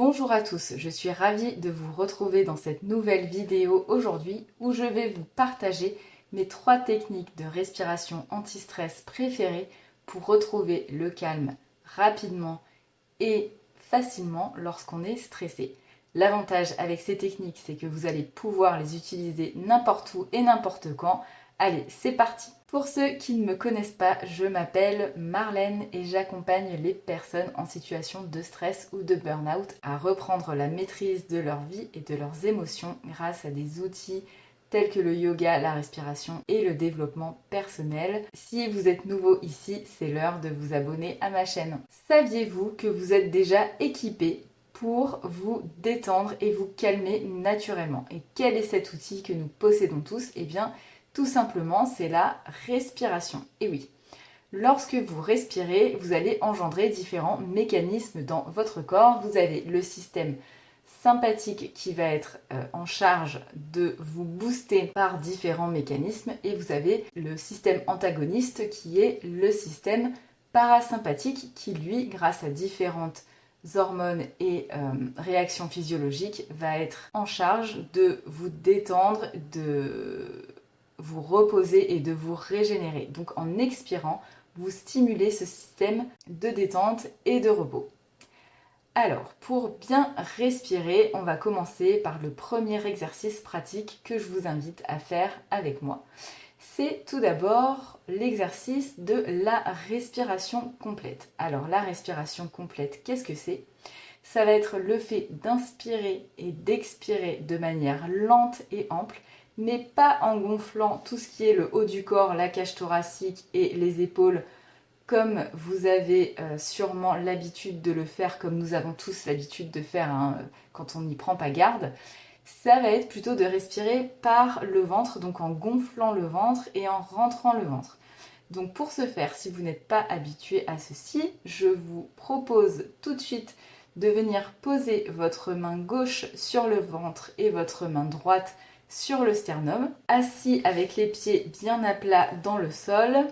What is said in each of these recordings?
Bonjour à tous, je suis ravie de vous retrouver dans cette nouvelle vidéo aujourd'hui où je vais vous partager mes 3 techniques de respiration anti-stress préférées pour retrouver le calme rapidement et facilement lorsqu'on est stressé. L'avantage avec ces techniques, c'est que vous allez pouvoir les utiliser n'importe où et n'importe quand. Allez, c'est parti! Pour ceux qui ne me connaissent pas, je m'appelle Marlène et j'accompagne les personnes en situation de stress ou de burn-out à reprendre la maîtrise de leur vie et de leurs émotions grâce à des outils tels que le yoga, la respiration et le développement personnel. Si vous êtes nouveau ici, c'est l'heure de vous abonner à ma chaîne. Saviez-vous que vous êtes déjà équipé pour vous détendre et vous calmer naturellement? Et quel est cet outil que nous possédons tous? Eh bien, tout simplement, c'est la respiration. Et oui, lorsque vous respirez, vous allez engendrer différents mécanismes dans votre corps. Vous avez le système sympathique qui va être en charge de vous booster par différents mécanismes et vous avez le système antagoniste qui est le système parasympathique qui lui, grâce à différentes hormones et réactions physiologiques, va être en charge de vous détendre, de vous reposer et de vous régénérer. Donc en expirant, vous stimulez ce système de détente et de repos. Alors, pour bien respirer, on va commencer par le premier exercice pratique que je vous invite à faire avec moi. C'est tout d'abord l'exercice de la respiration complète. Alors, la respiration complète, qu'est-ce que c'est? Ça va être le fait d'inspirer et d'expirer de manière lente et ample, mais pas en gonflant tout ce qui est le haut du corps, la cage thoracique et les épaules, comme vous avez sûrement l'habitude de le faire, comme nous avons tous l'habitude de faire quand on n'y prend pas garde. Ça va être plutôt de respirer par le ventre, donc en gonflant le ventre et en rentrant le ventre. Donc pour ce faire, si vous n'êtes pas habitué à ceci, je vous propose tout de suite de venir poser votre main gauche sur le ventre et votre main droite sur le sternum, assis avec les pieds bien à plat dans le sol,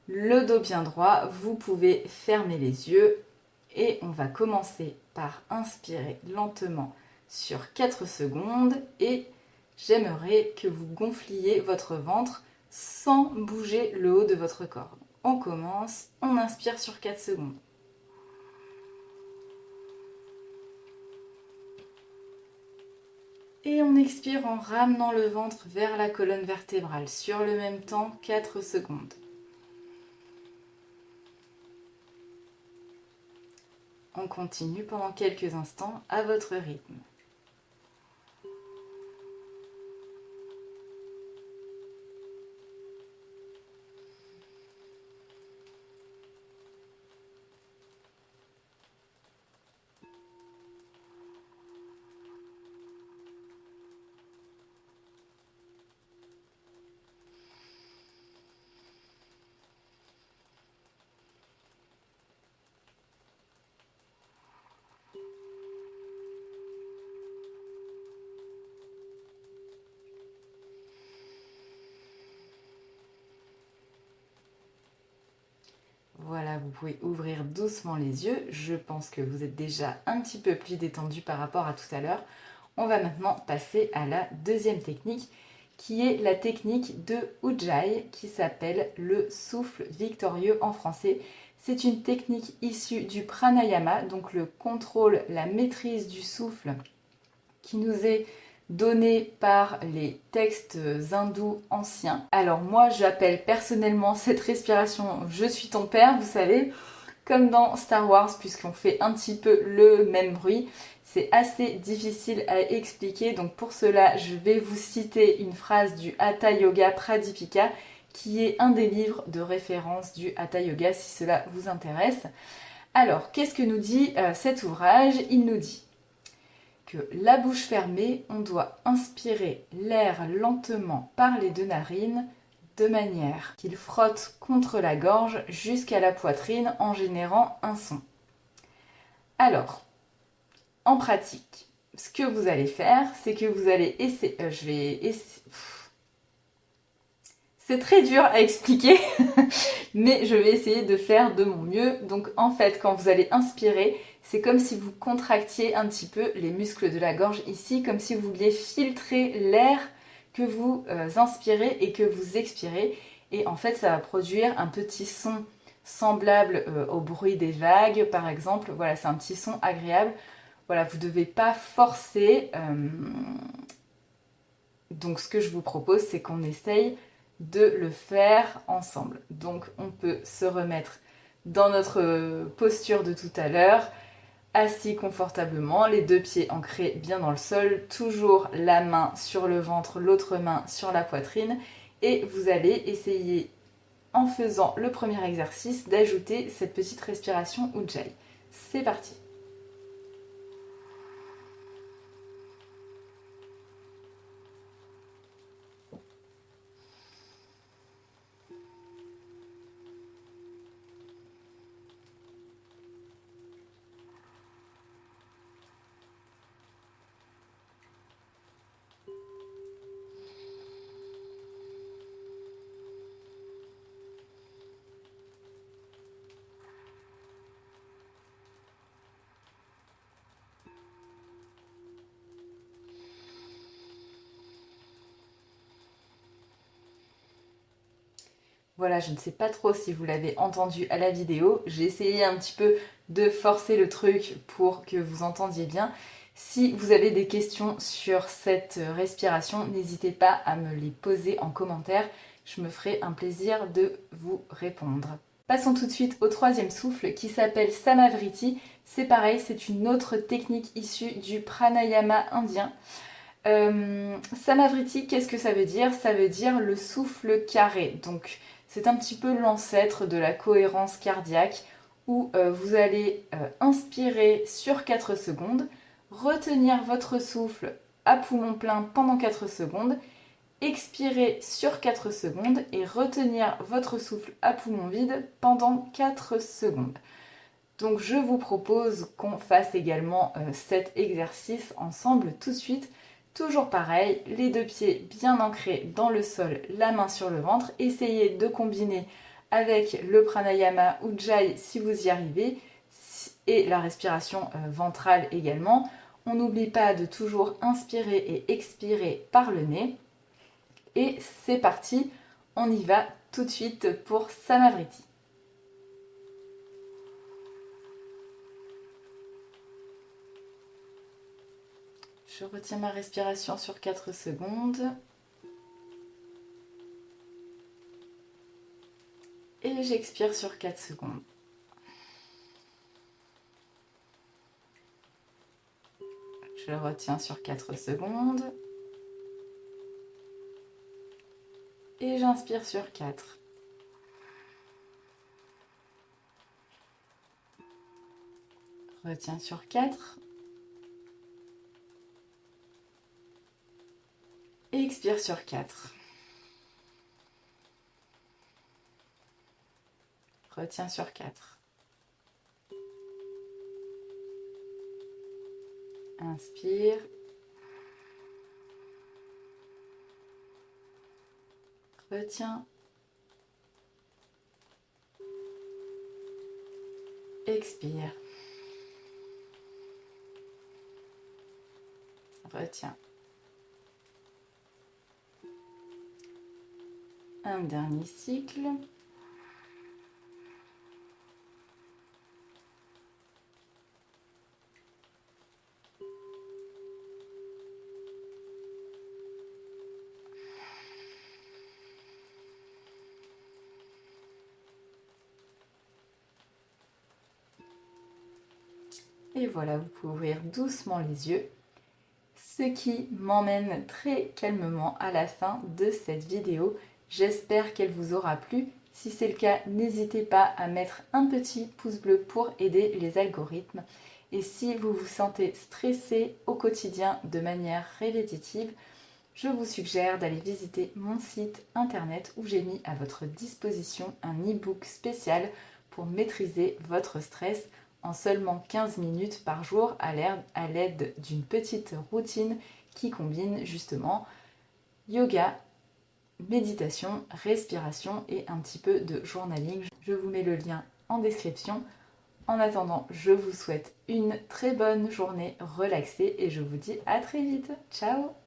le dos bien droit, vous pouvez fermer les yeux et on va commencer par inspirer lentement sur 4 secondes et j'aimerais que vous gonfliez votre ventre sans bouger le haut de votre corps. On commence, on inspire sur 4 secondes. Et on expire en ramenant le ventre vers la colonne vertébrale sur le même temps, 4 secondes. On continue pendant quelques instants à votre rythme. Voilà, vous pouvez ouvrir doucement les yeux. Je pense que vous êtes déjà un petit peu plus détendu par rapport à tout à l'heure. On va maintenant passer à la deuxième technique qui est la technique de Ujjayi qui s'appelle le souffle victorieux en français. C'est une technique issue du pranayama, donc le contrôle, la maîtrise du souffle qui nous est donné par les textes hindous anciens. Alors moi j'appelle personnellement cette respiration « je suis ton père », vous savez, comme dans Star Wars puisqu'on fait un petit peu le même bruit. C'est assez difficile à expliquer, donc pour cela je vais vous citer une phrase du Hatha Yoga Pradipika qui est un des livres de référence du Hatha Yoga si cela vous intéresse. Alors qu'est-ce que nous dit cet ouvrage? Il nous dit que la bouche fermée, on doit inspirer l'air lentement par les 2 narines de manière qu'il frotte contre la gorge jusqu'à la poitrine en générant un son. Alors, en pratique, ce que vous allez faire, c'est que vous allez essayer... C'est très dur à expliquer, mais je vais essayer de faire de mon mieux. Donc en fait, quand vous allez inspirer, c'est comme si vous contractiez un petit peu les muscles de la gorge ici, comme si vous vouliez filtrer l'air que vous inspirez et que vous expirez. Et en fait, ça va produire un petit son semblable au bruit des vagues, par exemple. Voilà, c'est un petit son agréable. Voilà, vous ne devez pas forcer. Donc ce que je vous propose, c'est qu'on essaye de le faire ensemble. Donc on peut se remettre dans notre posture de tout à l'heure, assis confortablement, les deux pieds ancrés bien dans le sol, toujours la main sur le ventre, l'autre main sur la poitrine, et vous allez essayer, en faisant le premier exercice, d'ajouter cette petite respiration Ujjayi. C'est parti. Voilà, je ne sais pas trop si vous l'avez entendu à la vidéo. J'ai essayé un petit peu de forcer le truc pour que vous entendiez bien. Si vous avez des questions sur cette respiration, n'hésitez pas à me les poser en commentaire. Je me ferai un plaisir de vous répondre. Passons tout de suite au troisième souffle qui s'appelle Samavriti. C'est pareil, c'est une autre technique issue du pranayama indien. Samavriti, qu'est-ce que ça veut dire? Ça veut dire le souffle carré. Donc c'est un petit peu l'ancêtre de la cohérence cardiaque où vous allez inspirer sur 4 secondes, retenir votre souffle à poumon plein pendant 4 secondes, expirer sur 4 secondes et retenir votre souffle à poumon vide pendant 4 secondes. Donc je vous propose qu'on fasse également cet exercice ensemble tout de suite. Toujours pareil, les deux pieds bien ancrés dans le sol, la main sur le ventre. Essayez de combiner avec le pranayama Ujjayi si vous y arrivez et la respiration ventrale également. On n'oublie pas de toujours inspirer et expirer par le nez. Et c'est parti, on y va tout de suite pour Samavriti. Je retiens ma respiration sur 4 secondes. Et j'expire sur 4 secondes. Je retiens sur 4 secondes. Et j'inspire sur 4. Retiens sur 4. Et expire sur 4. Retiens sur 4. Inspire. Retiens. Expire. Retiens. Un dernier cycle. Et voilà, vous pouvez ouvrir doucement les yeux. Ce qui m'emmène très calmement à la fin de cette vidéo. J'espère qu'elle vous aura plu. Si c'est le cas, n'hésitez pas à mettre un petit pouce bleu pour aider les algorithmes. Et si vous vous sentez stressé au quotidien de manière répétitive, je vous suggère d'aller visiter mon site internet où j'ai mis à votre disposition un e-book spécial pour maîtriser votre stress en seulement 15 minutes par jour à l'aide d'une petite routine qui combine justement yoga, méditation, respiration et un petit peu de journaling. Je vous mets le lien en description. En attendant, je vous souhaite une très bonne journée relaxée et je vous dis à très vite. Ciao!